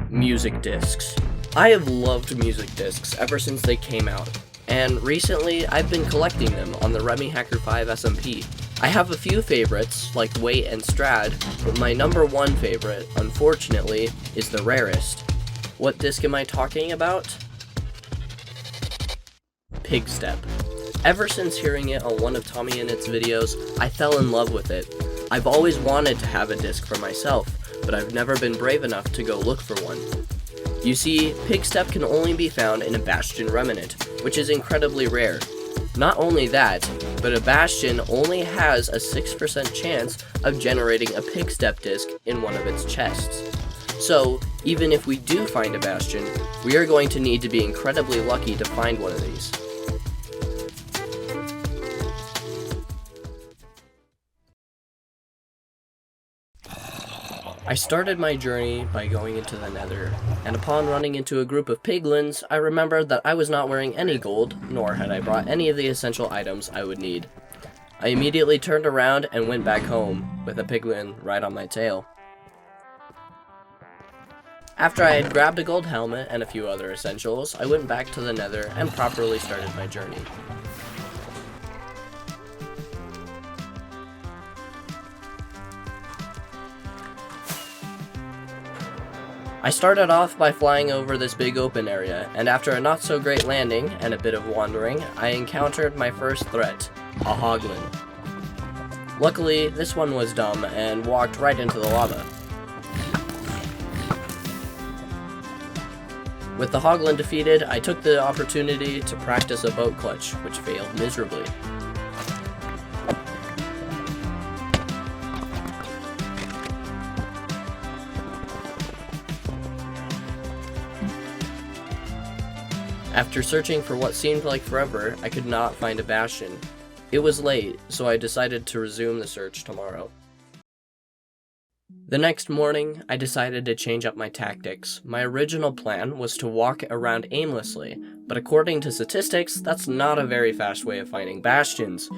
Music discs. I have loved music discs ever since they came out, and recently I've been collecting them on the Remy Hacker 5 SMP. I have a few favorites, like Weight and Strad, but my number one favorite, unfortunately, is the Rarest. What disc am I talking about? Pigstep. Ever since hearing it on one of Tommy Innit's videos, I fell in love with it. I've always wanted to have a disc for myself, but I've never been brave enough to go look for one. You see, Pigstep can only be found in a Bastion remnant, which is incredibly rare. Not only that, but a Bastion only has a 6% chance of generating a Pigstep disc in one of its chests. So, even if we do find a Bastion, we are going to need to be incredibly lucky to find one of these. I started my journey by going into the Nether, and upon running into a group of piglins, I remembered that I was not wearing any gold, nor had I brought any of the essential items I would need. I immediately turned around and went back home, with a piglin right on my tail. After I had grabbed a gold helmet and a few other essentials, I went back to the Nether and properly started my journey. I started off by flying over this big open area, and after a not so great landing and a bit of wandering, I encountered my first threat, a hoglin. Luckily, this one was dumb and walked right into the lava. With the hoglin defeated, I took the opportunity to practice a boat clutch, which failed miserably. After searching for what seemed like forever, I could not find a Bastion. It was late, so I decided to resume the search tomorrow. The next morning, I decided to change up my tactics. My original plan was to walk around aimlessly, but according to statistics, that's not a very fast way of finding Bastions.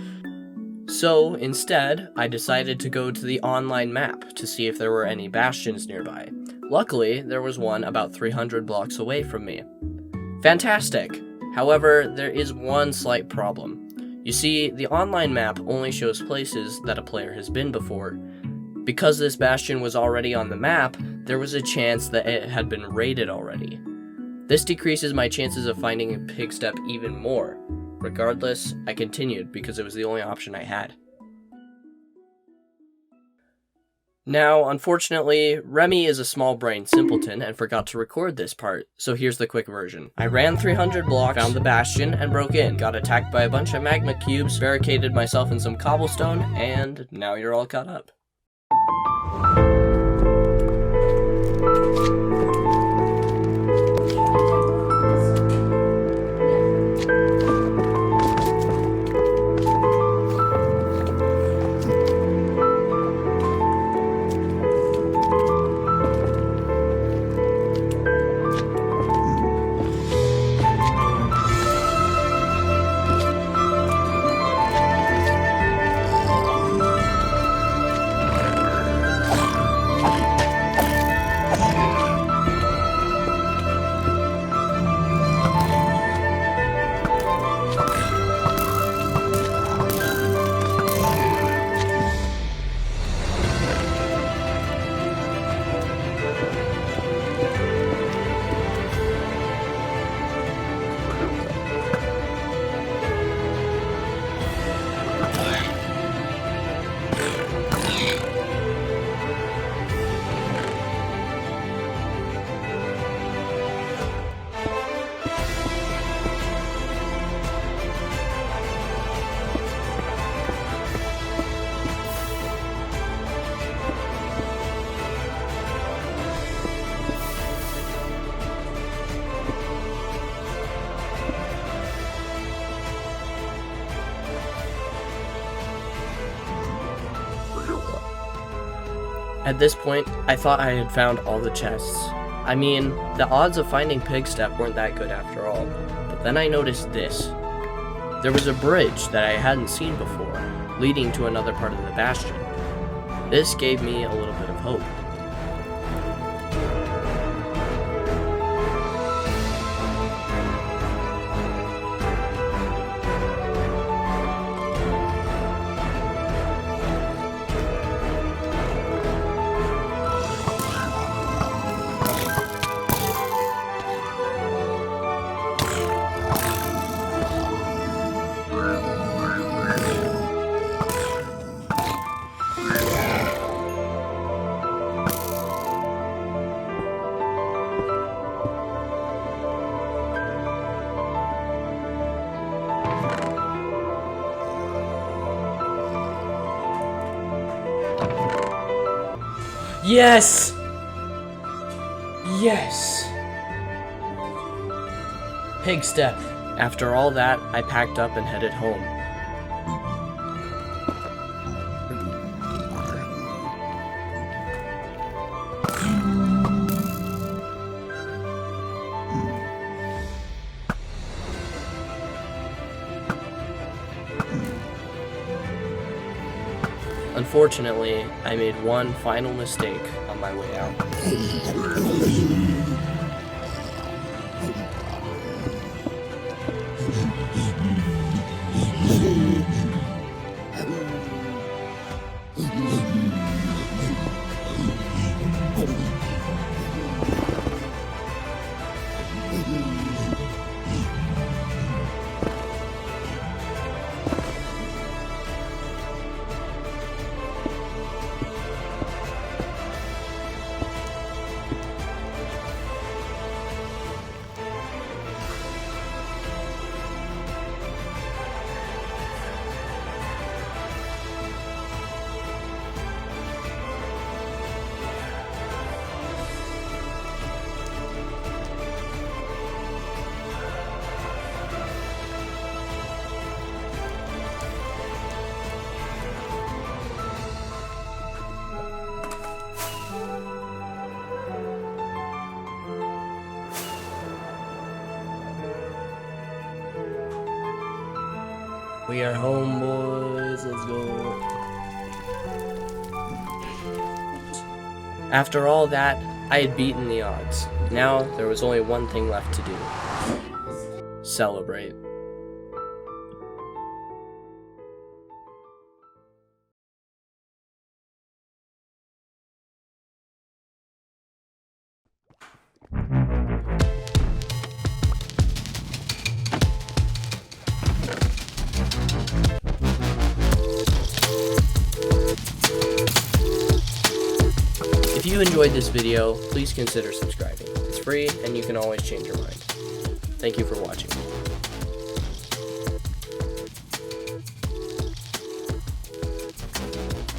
So, instead, I decided to go to the online map to see if there were any Bastions nearby. Luckily, there was one about 300 blocks away from me. Fantastic! However, there is one slight problem. You see, the online map only shows places that a player has been before. Because this Bastion was already on the map, there was a chance that it had been raided already. This decreases my chances of finding a Pigstep even more. Regardless, I continued because it was the only option I had. Now, unfortunately, Remy is a small-brained simpleton and forgot to record this part, so here's the quick version. I ran 300 blocks, found the Bastion, and broke in, got attacked by a bunch of magma cubes, barricaded myself in some cobblestone, and now you're all caught up. At this point, I thought I had found all the chests. I mean, the odds of finding Pigstep weren't that good after all, but then I noticed this. There was a bridge that I hadn't seen before, leading to another part of the Bastion. This gave me a little bit of hope. Yes! Yes! Pig step. After all that, I packed up and headed home. Unfortunately, I made one final mistake on my way out. We are home, boys. Let's go. After all that, I had beaten the odds. Now, there was only one thing left to do. Celebrate. If you enjoyed this video, please consider subscribing. It's free and you can always change your mind. Thank you for watching.